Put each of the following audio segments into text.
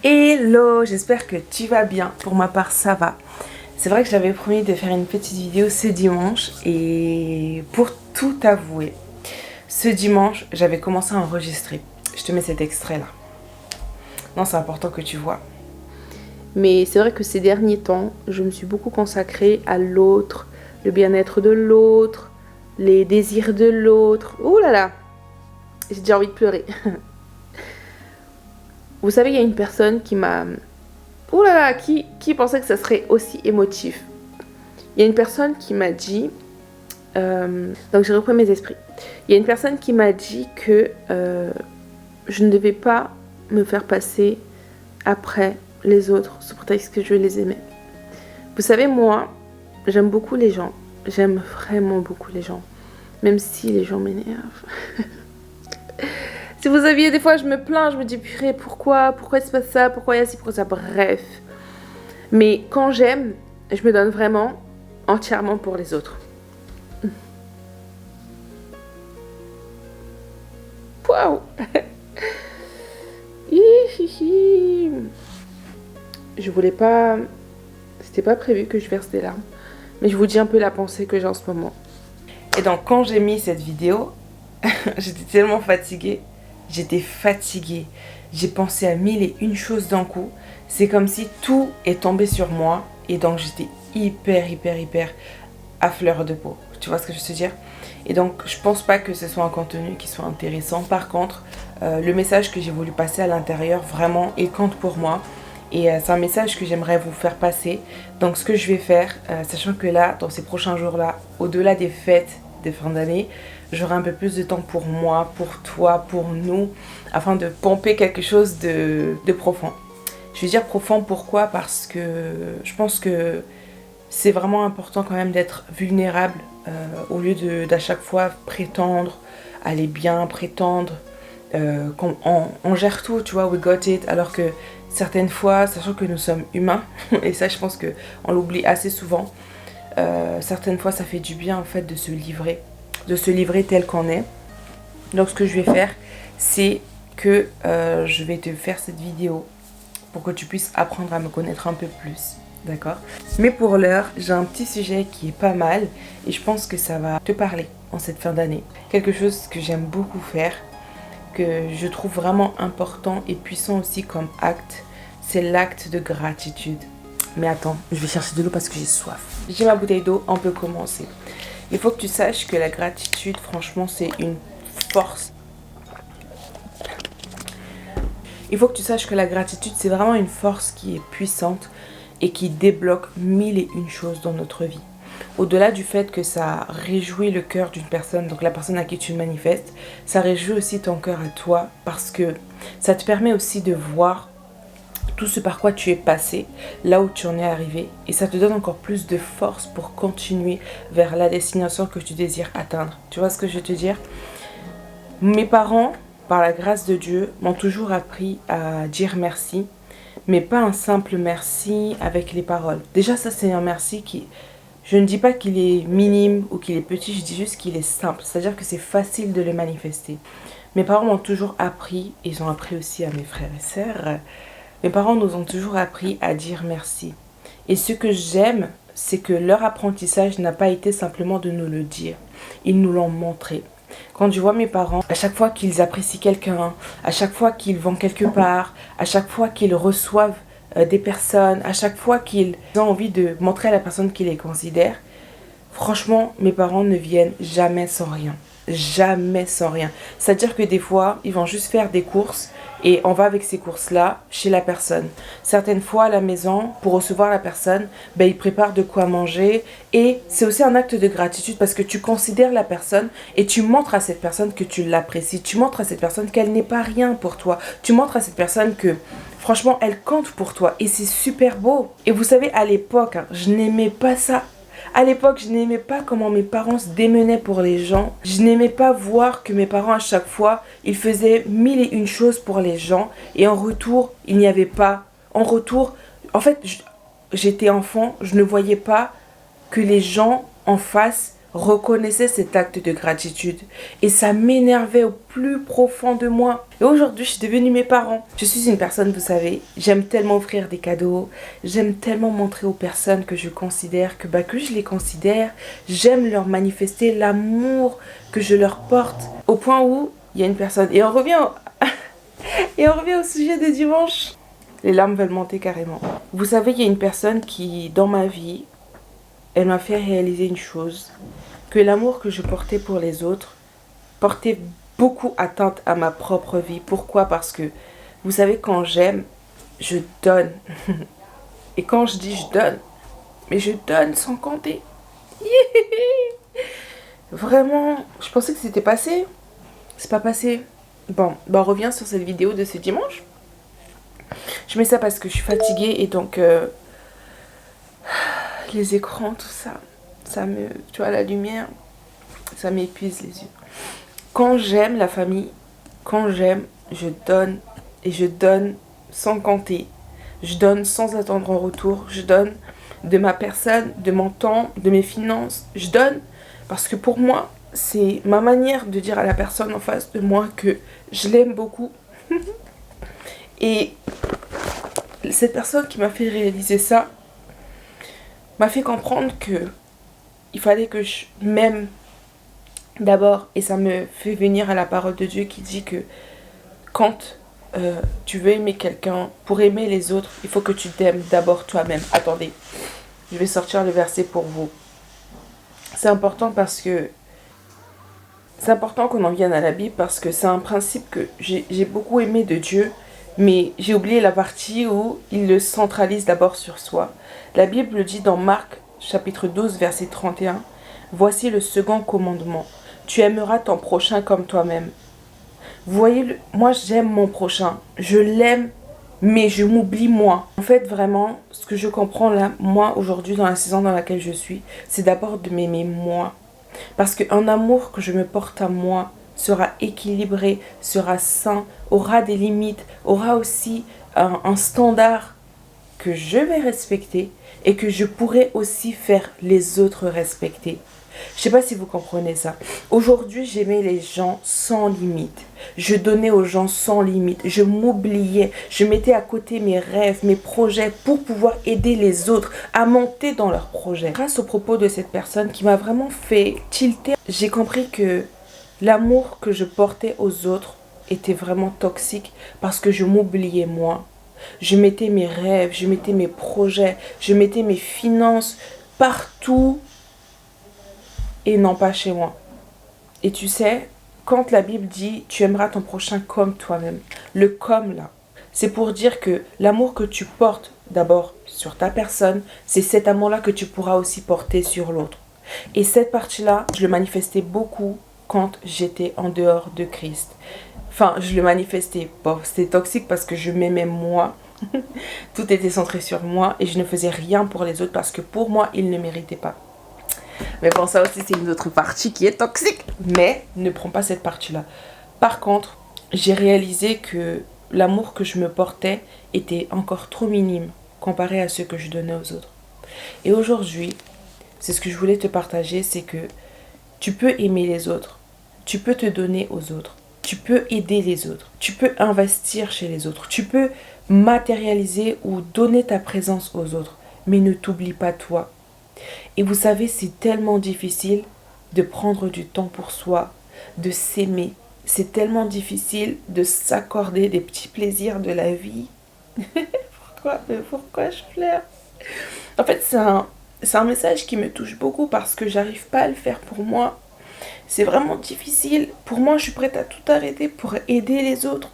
Hello, j'espère que tu vas bien. Pour ma part, ça va. C'est vrai que j'avais promis de faire une petite vidéo ce dimanche et pour tout avouer, ce dimanche, j'avais commencé à enregistrer. Je te mets cet extrait là. Non, c'est important que tu vois. Mais c'est vrai que ces derniers temps, je me suis beaucoup consacrée à l'autre, le bien-être de l'autre, les désirs de l'autre. Ouh là là, j'ai déjà envie de pleurer. Vous savez, il y a une personne qui m'a... Ouh là là, qui pensait que ça serait aussi émotif? Il y a une personne qui m'a dit... donc j'ai repris mes esprits. Il y a une personne qui m'a dit que je ne devais pas me faire passer après les autres sous prétexte que je les aimais. Vous savez, moi, j'aime beaucoup les gens. J'aime vraiment beaucoup les gens. Même si les gens m'énervent. Si vous aviez des fois, je me plains, je me dis purée, pourquoi il se passe ça, pourquoi il y a ci, pourquoi ça, bref. Mais quand j'aime, je me donne vraiment entièrement pour les autres. Waouh. Je voulais pas, c'était pas prévu que je verse des larmes, mais je vous dis un peu la pensée que j'ai en ce moment. Et donc quand j'ai mis cette vidéo, j'étais tellement fatiguée. J'étais fatiguée. J'ai pensé à mille et une choses d'un coup. C'est comme si tout est tombé sur moi. Et donc j'étais hyper à fleur de peau. Tu vois ce que je veux te dire? Et donc je pense pas que ce soit un contenu qui soit intéressant. Par contre, le message que j'ai voulu passer à l'intérieur, vraiment, il compte pour moi. Et c'est un message que j'aimerais vous faire passer. Donc ce que je vais faire, sachant que là, dans ces prochains jours-là, au-delà des fêtes de fin d'année, j'aurai un peu plus de temps pour moi, pour toi, pour nous, afin de pomper quelque chose de profond. Je veux dire profond, pourquoi? Parce que je pense que c'est vraiment important quand même d'être vulnérable au lieu d'à chaque fois prétendre aller bien, prétendre qu'on gère tout, tu vois, we got it, alors que certaines fois, sachant que nous sommes humains, et ça je pense qu'on l'oublie assez souvent, certaines fois ça fait du bien en fait de se livrer tel qu'on est. Donc ce que je vais faire, c'est que je vais te faire cette vidéo pour que tu puisses apprendre à me connaître un peu plus, d'accord? Mais pour l'heure, j'ai un petit sujet qui est pas mal et je pense que ça va te parler en cette fin d'année. Quelque chose que j'aime beaucoup faire, que je trouve vraiment important et puissant aussi comme acte, c'est l'acte de gratitude. Mais attends, je vais chercher de l'eau parce que j'ai soif. J'ai ma bouteille d'eau, on peut commencer. Il faut que tu saches que la gratitude, franchement, c'est une force. Il faut que tu saches que la gratitude, c'est vraiment une force qui est puissante et qui débloque mille et une choses dans notre vie. Au-delà du fait que ça réjouit le cœur d'une personne, donc la personne à qui tu le manifestes, ça réjouit aussi ton cœur à toi parce que ça te permet aussi de voir tout ce par quoi tu es passé, là où tu en es arrivé, et ça te donne encore plus de force pour continuer vers la destination que tu désires atteindre. Tu vois ce que je veux te dire? Mes parents, par la grâce de Dieu, m'ont toujours appris à dire merci, mais pas un simple merci avec les paroles. Déjà ça c'est un merci qui... Je ne dis pas qu'il est minime ou qu'il est petit, je dis juste qu'il est simple, c'est-à-dire que c'est facile de le manifester. Mes parents m'ont toujours appris, et ils ont appris aussi à mes frères et sœurs, mes parents nous ont toujours appris à dire merci. Et ce que j'aime, c'est que leur apprentissage n'a pas été simplement de nous le dire. Ils nous l'ont montré. Quand je vois mes parents, à chaque fois qu'ils apprécient quelqu'un, à chaque fois qu'ils vont quelque part, à chaque fois qu'ils reçoivent des personnes, à chaque fois qu'ils ont envie de montrer à la personne qui les considère, franchement, mes parents ne viennent jamais sans rien. Jamais sans rien. C'est-à-dire que des fois, ils vont juste faire des courses et on va avec ces courses-là chez la personne. Certaines fois, à la maison, pour recevoir la personne, ils préparent de quoi manger. Et c'est aussi un acte de gratitude parce que tu considères la personne et tu montres à cette personne que tu l'apprécies. Tu montres à cette personne qu'elle n'est pas rien pour toi. Tu montres à cette personne que, franchement, elle compte pour toi. Et c'est super beau. Et vous savez, à l'époque, je n'aimais pas ça. À l'époque, je n'aimais pas comment mes parents se démenaient pour les gens. Je n'aimais pas voir que mes parents, à chaque fois, ils faisaient mille et une choses pour les gens. Et en retour, il n'y avait pas. En retour, en fait, j'étais enfant, je ne voyais pas que les gens en face reconnaissais cet acte de gratitude et ça m'énervait au plus profond de moi. Et aujourd'hui, je suis devenue mes parents. Je suis une personne, vous savez, j'aime tellement offrir des cadeaux, j'aime tellement montrer aux personnes que je considère, que je les considère, j'aime leur manifester l'amour que je leur porte, au point où il y a une personne, et on revient au sujet de dimanche. Les larmes veulent monter carrément. Vous savez, il y a une personne qui, dans ma vie, elle m'a fait réaliser une chose, que l'amour que je portais pour les autres portait beaucoup atteinte à ma propre vie. Pourquoi? Parce que, vous savez, quand j'aime, je donne. Et quand je dis je donne, mais je donne sans compter. Vraiment, je pensais que c'était passé. C'est pas passé. Bon, on revient sur cette vidéo de ce dimanche. Je mets ça parce que je suis fatiguée et donc les écrans, tout ça, tu vois, la lumière, ça m'épuise les yeux. Quand j'aime la famille, quand j'aime, je donne et je donne sans compter. Je donne sans attendre en retour. Je donne de ma personne, de mon temps, de mes finances. Je donne parce que pour moi, c'est ma manière de dire à la personne en face de moi que je l'aime beaucoup. Et cette personne qui m'a fait réaliser ça m'a fait comprendre que il fallait que je m'aime d'abord. Et ça me fait venir à la parole de Dieu qui dit que quand tu veux aimer quelqu'un, pour aimer les autres, il faut que tu t'aimes d'abord toi-même. Attendez, je vais sortir le verset pour vous. C'est important parce que c'est important qu'on en vienne à la Bible parce que c'est un principe que j'ai beaucoup aimé de Dieu, mais j'ai oublié la partie où il le centralise d'abord sur soi. La Bible dit dans Marc chapitre 12 verset 31, « Voici le second commandement, tu aimeras ton prochain comme toi-même. » Vous voyez, moi j'aime mon prochain, je l'aime, mais je m'oublie moi. En fait, vraiment, ce que je comprends là, moi aujourd'hui dans la saison dans laquelle je suis, c'est d'abord de m'aimer moi. Parce qu'un amour que je me porte à moi sera équilibré, sera sain, aura des limites, aura aussi un standard que je vais respecter et que je pourrai aussi faire les autres respecter. Je ne sais pas si vous comprenez ça. Aujourd'hui, j'aimais les gens sans limite. Je donnais aux gens sans limite. Je m'oubliais. Je mettais à côté mes rêves, mes projets pour pouvoir aider les autres à monter dans leurs projets. Grâce aux propos de cette personne qui m'a vraiment fait tilter, j'ai compris que l'amour que je portais aux autres était vraiment toxique parce que je m'oubliais moi. Je mettais mes rêves, je mettais mes projets, je mettais mes finances partout et non pas chez moi. Et tu sais, quand la Bible dit tu aimeras ton prochain comme toi-même, le comme là, c'est pour dire que l'amour que tu portes d'abord sur ta personne, c'est cet amour-là que tu pourras aussi porter sur l'autre. Et cette partie-là, je le manifestais beaucoup quand j'étais en dehors de Christ. Enfin, je le manifestais. Bon, c'était toxique parce que je m'aimais moi. Tout était centré sur moi et je ne faisais rien pour les autres parce que pour moi, ils ne méritaient pas. Mais bon, ça aussi, c'est une autre partie qui est toxique. Mais ne prends pas cette partie-là. Par contre, j'ai réalisé que l'amour que je me portais était encore trop minime comparé à ce que je donnais aux autres. Et aujourd'hui, c'est ce que je voulais te partager, c'est que tu peux aimer les autres. Tu peux te donner aux autres. Tu peux aider les autres. Tu peux investir chez les autres. Tu peux matérialiser ou donner ta présence aux autres. Mais ne t'oublie pas toi. Et vous savez, c'est tellement difficile de prendre du temps pour soi, de s'aimer. C'est tellement difficile de s'accorder des petits plaisirs de la vie. Pourquoi je pleure? En fait, c'est un message qui me touche beaucoup parce que j'arrive pas à le faire pour moi. C'est vraiment difficile. Pour moi, je suis prête à tout arrêter pour aider les autres.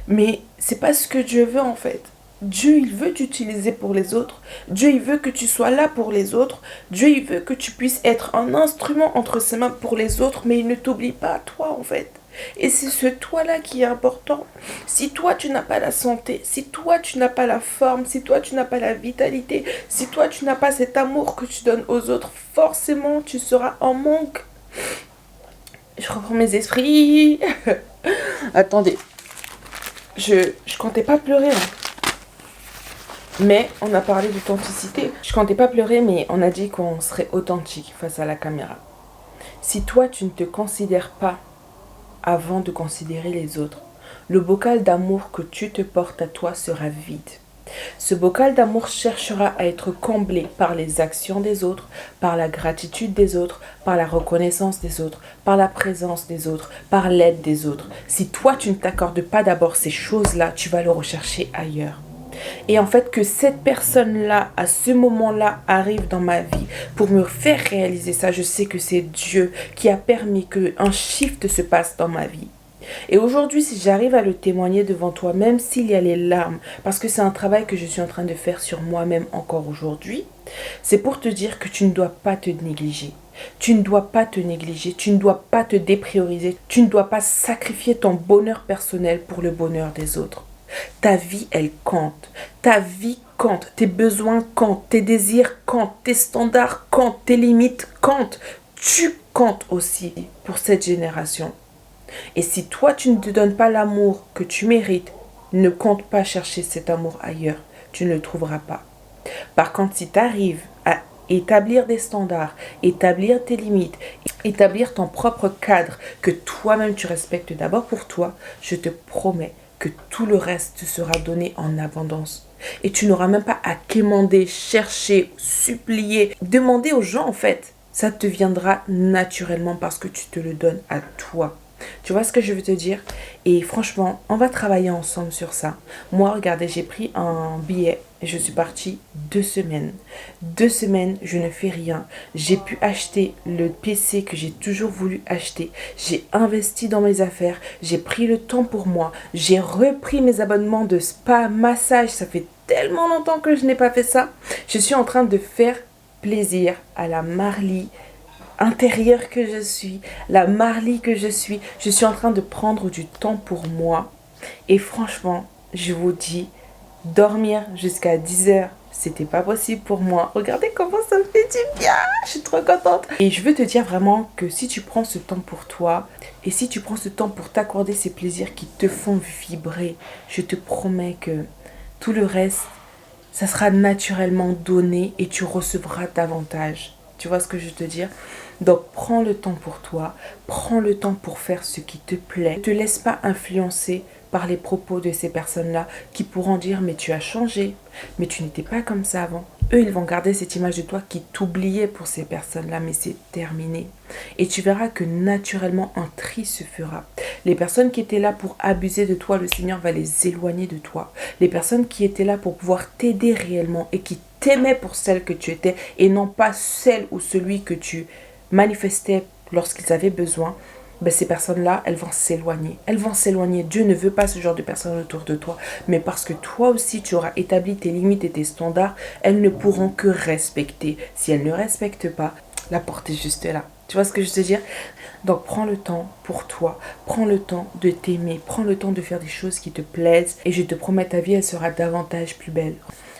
Mais c'est pas ce que Dieu veut en fait. Dieu, il veut t'utiliser pour les autres. Dieu, il veut que tu sois là pour les autres. Dieu, il veut que tu puisses être un instrument entre ses mains pour les autres, mais il ne t'oublie pas, toi, en fait. Et c'est ce toi-là qui est important. Si toi, tu n'as pas la santé, si toi, tu n'as pas la forme, si toi, tu n'as pas la vitalité, si toi, tu n'as pas cet amour que tu donnes aux autres, forcément, tu seras en manque. Je reprends mes esprits. Attendez. Je comptais pas pleurer, hein. Mais on a parlé d'authenticité. Je comptais pas pleurer, mais on a dit qu'on serait authentique face à la caméra. Si toi, tu ne te considères pas avant de considérer les autres, le bocal d'amour que tu te portes à toi sera vide. Ce bocal d'amour cherchera à être comblé par les actions des autres, par la gratitude des autres, par la reconnaissance des autres, par la présence des autres, par l'aide des autres. Si toi, tu ne t'accordes pas d'abord ces choses-là, tu vas le rechercher ailleurs. Et en fait, que cette personne-là, à ce moment-là, arrive dans ma vie pour me faire réaliser ça, je sais que c'est Dieu qui a permis qu'un shift se passe dans ma vie. Et aujourd'hui, si j'arrive à le témoigner devant toi, même s'il y a les larmes, parce que c'est un travail que je suis en train de faire sur moi-même encore aujourd'hui, c'est pour te dire que tu ne dois pas te négliger. Tu ne dois pas te négliger, tu ne dois pas te déprioriser, tu ne dois pas sacrifier ton bonheur personnel pour le bonheur des autres. Ta vie, elle compte. Ta vie compte. Tes besoins comptent. Tes désirs comptent. Tes standards comptent. Tes limites comptent. Tu comptes aussi pour cette génération. Et si toi, tu ne te donnes pas l'amour que tu mérites, ne compte pas chercher cet amour ailleurs. Tu ne le trouveras pas. Par contre, si tu arrives à établir des standards, établir tes limites, établir ton propre cadre que toi-même tu respectes d'abord pour toi, je te promets que tout le reste te sera donné en abondance. Et tu n'auras même pas à quémander, chercher, supplier, demander aux gens en fait. Ça te viendra naturellement parce que tu te le donnes à toi. Tu vois ce que je veux te dire? Et franchement, on va travailler ensemble sur ça. Moi, regardez, j'ai pris un billet et je suis partie 2 semaines. 2 semaines, je ne fais rien. J'ai pu acheter le PC que j'ai toujours voulu acheter. J'ai investi dans mes affaires. J'ai pris le temps pour moi. J'ai repris mes abonnements de spa, massage. Ça fait tellement longtemps que je n'ai pas fait ça. Je suis en train de faire plaisir à la Marly intérieure que je suis, la Marly que je suis en train de prendre du temps pour moi. Et franchement, je vous dis, dormir jusqu'à 10 heures, c'était pas possible pour moi. Regardez comment ça me fait du bien, je suis trop contente. Et je veux te dire vraiment que si tu prends ce temps pour toi, et si tu prends ce temps pour t'accorder ces plaisirs qui te font vibrer, je te promets que tout le reste, ça sera naturellement donné et tu recevras davantage. Tu vois ce que je veux te dire? Donc prends le temps pour toi, prends le temps pour faire ce qui te plaît. Ne te laisse pas influencer par les propos de ces personnes-là qui pourront dire mais tu as changé, mais tu n'étais pas comme ça avant. Eux, ils vont garder cette image de toi qui t'oubliait pour ces personnes-là, mais c'est terminé. Et tu verras que naturellement un tri se fera. Les personnes qui étaient là pour abuser de toi, le Seigneur va les éloigner de toi. Les personnes qui étaient là pour pouvoir t'aider réellement et qui t'aimaient pour celle que tu étais et non pas celle ou celui que tu manifestaient lorsqu'ils avaient besoin, ben ces personnes-là, elles vont s'éloigner. Elles vont s'éloigner. Dieu ne veut pas ce genre de personnes autour de toi. Mais parce que toi aussi, tu auras établi tes limites et tes standards, elles ne pourront que respecter. Si elles ne respectent pas, la porte est juste là. Tu vois ce que je veux te dire? Donc prends le temps pour toi. Prends le temps de t'aimer. Prends le temps de faire des choses qui te plaisent. Et je te promets, ta vie, elle sera davantage plus belle.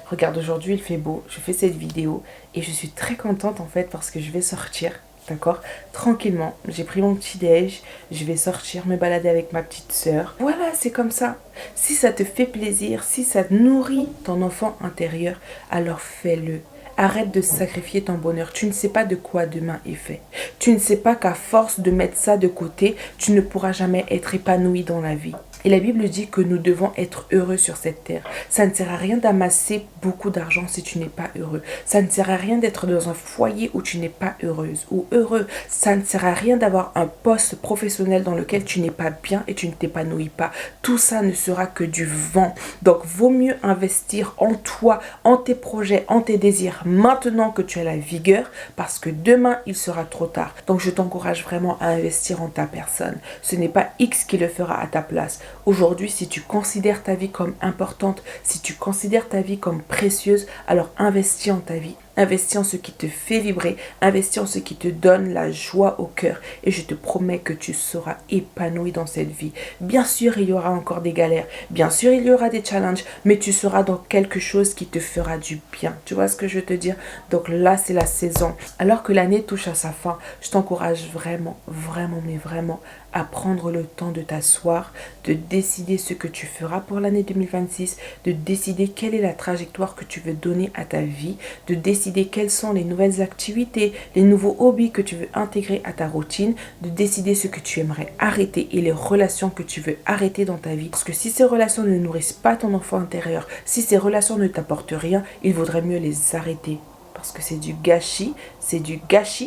Regarde, aujourd'hui, il fait beau. Je fais cette vidéo. Et je suis très contente en fait parce que je vais sortir. D'accord? Tranquillement, j'ai pris mon petit déj, je vais sortir, me balader avec ma petite sœur. Voilà, c'est comme ça. Si ça te fait plaisir, si ça nourrit ton enfant intérieur, alors fais-le. Arrête de sacrifier ton bonheur. Tu ne sais pas de quoi demain est fait. Tu ne sais pas qu'à force de mettre ça de côté, tu ne pourras jamais être épanoui dans la vie. Et la Bible dit que nous devons être heureux sur cette terre. Ça ne sert à rien d'amasser beaucoup d'argent si tu n'es pas heureux. Ça ne sert à rien d'être dans un foyer où tu n'es pas heureuse ou heureux. Ça ne sert à rien d'avoir un poste professionnel dans lequel tu n'es pas bien et tu ne t'épanouis pas. Tout ça ne sera que du vent. Donc, vaut mieux investir en toi, en tes projets, en tes désirs maintenant que tu as la vigueur parce que demain, il sera trop tard. Donc, je t'encourage vraiment à investir en ta personne. Ce n'est pas X qui le fera à ta place. Aujourd'hui, si tu considères ta vie comme importante, si tu considères ta vie comme précieuse, alors investis en ta vie. Investis en ce qui te fait vibrer, investis en ce qui te donne la joie au cœur et je te promets que tu seras épanoui dans cette vie. Bien sûr, il y aura encore des galères, bien sûr, il y aura des challenges, mais tu seras dans quelque chose qui te fera du bien. Tu vois ce que je veux te dire? Donc là, c'est la saison. Alors que l'année touche à sa fin, je t'encourage vraiment, vraiment, mais vraiment à prendre le temps de t'asseoir, de décider ce que tu feras pour l'année 2026, de décider quelle est la trajectoire que tu veux donner à ta vie, de décider quelles sont les nouvelles activités, les nouveaux hobbies que tu veux intégrer à ta routine, de décider ce que tu aimerais arrêter et les relations que tu veux arrêter dans ta vie. Parce que si ces relations ne nourrissent pas ton enfant intérieur, si ces relations ne t'apportent rien, il vaudrait mieux les arrêter. Parce que c'est du gâchis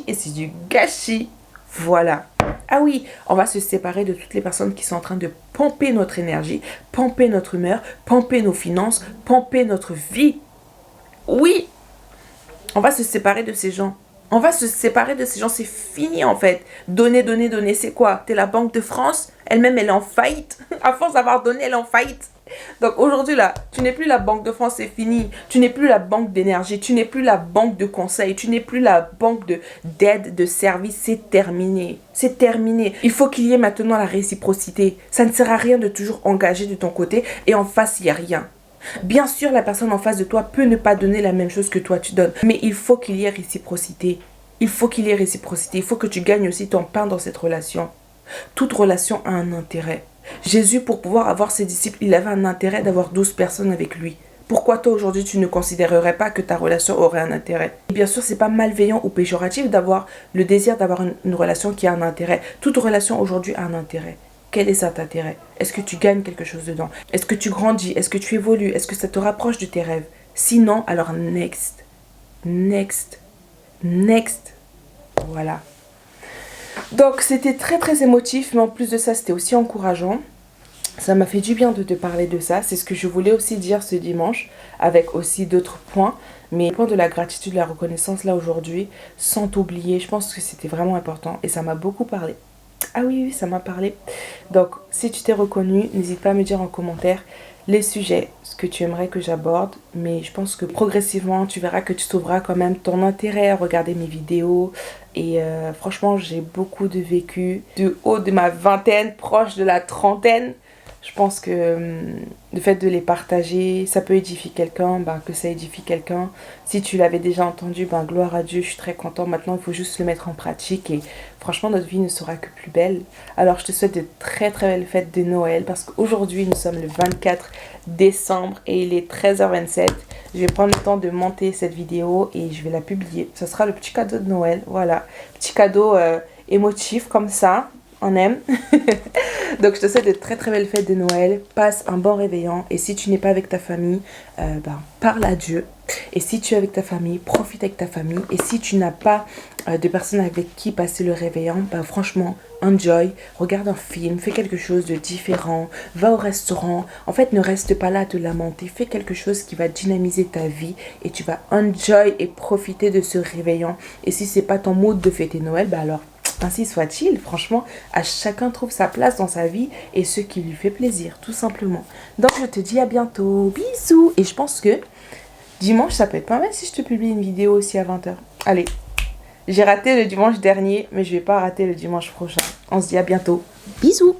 et c'est du gâchis. Voilà. Ah oui, on va se séparer de toutes les personnes qui sont en train de pomper notre énergie, pomper notre humeur, pomper nos finances, pomper notre vie. Oui, on va se séparer de ces gens. On va se séparer de ces gens, c'est fini en fait. Donner, donner, donner, c'est quoi? T'es la Banque de France, elle-même elle est en faillite. À force d'avoir donné, elle est en faillite. Donc aujourd'hui là, tu n'es plus la Banque de France, c'est fini. Tu n'es plus la banque d'énergie, tu n'es plus la banque de conseil, tu n'es plus la banque d'aide, de service, c'est terminé. C'est terminé. Il faut qu'il y ait maintenant la réciprocité. Ça ne sert à rien de toujours engager de ton côté et en face, il n'y a rien. Bien sûr, la personne en face de toi peut ne pas donner la même chose que toi tu donnes. Mais il faut qu'il y ait réciprocité. Il faut qu'il y ait réciprocité. Il faut que tu gagnes aussi ton pain dans cette relation. Toute relation a un intérêt. Jésus, pour pouvoir avoir ses disciples, il avait un intérêt d'avoir 12 personnes avec lui. Pourquoi toi aujourd'hui tu ne considérerais pas que ta relation aurait un intérêt? Et bien sûr, c'est pas malveillant ou péjoratif d'avoir le désir d'avoir une relation qui a un intérêt. Toute relation aujourd'hui a un intérêt. Quel est cet intérêt? Est-ce que tu gagnes quelque chose dedans? Est-ce que tu grandis? Est-ce que tu évolues? Est-ce que ça te rapproche de tes rêves? Sinon, alors next. Next. Next. Voilà. Donc, c'était très très émotif, mais en plus de ça, c'était aussi encourageant. Ça m'a fait du bien de te parler de ça. C'est ce que je voulais aussi dire ce dimanche, avec aussi d'autres points. Mais le point de la gratitude, de la reconnaissance, là aujourd'hui, sans t'oublier, je pense que c'était vraiment important et ça m'a beaucoup parlé. Ah oui, ça m'a parlé. Donc, si tu t'es reconnu, n'hésite pas à me dire en commentaire les sujets, ce que tu aimerais que j'aborde. Mais je pense que progressivement, tu verras que tu trouveras quand même ton intérêt à regarder mes vidéos. Et franchement, j'ai beaucoup de vécu de haut de ma vingtaine, proche de la trentaine. Je pense que le fait de les partager, ça peut édifier quelqu'un, que ça édifie quelqu'un. Si tu l'avais déjà entendu, gloire à Dieu, je suis très contente. Maintenant, il faut juste le mettre en pratique et franchement, notre vie ne sera que plus belle. Alors, je te souhaite de très très belles fêtes de Noël parce qu'aujourd'hui, nous sommes le 24 décembre et il est 13h27. Je vais prendre le temps de monter cette vidéo et je vais la publier. Ce sera le petit cadeau de Noël, voilà. Petit cadeau émotif comme ça. On aime. Donc je te souhaite de très très belles fêtes de Noël. Passe un bon réveillon. Et si tu n'es pas avec ta famille, parle à Dieu. Et si tu es avec ta famille, profite avec ta famille. Et si tu n'as pas de personnes avec qui passer le réveillon, franchement, enjoy. Regarde un film, fais quelque chose de différent. Va au restaurant. En fait, ne reste pas là à te lamenter. Fais quelque chose qui va dynamiser ta vie. Et tu vas enjoy et profiter de ce réveillon. Et si c'est pas ton mood de fêter Noël, alors ainsi soit-il. Franchement, à chacun trouve sa place dans sa vie et ce qui lui fait plaisir, tout simplement. Donc, je te dis à bientôt. Bisous. Et je pense que dimanche, ça peut être pas mal si je te publie une vidéo aussi à 20h. Allez, j'ai raté le dimanche dernier, mais je vais pas rater le dimanche prochain. On se dit à bientôt. Bisous.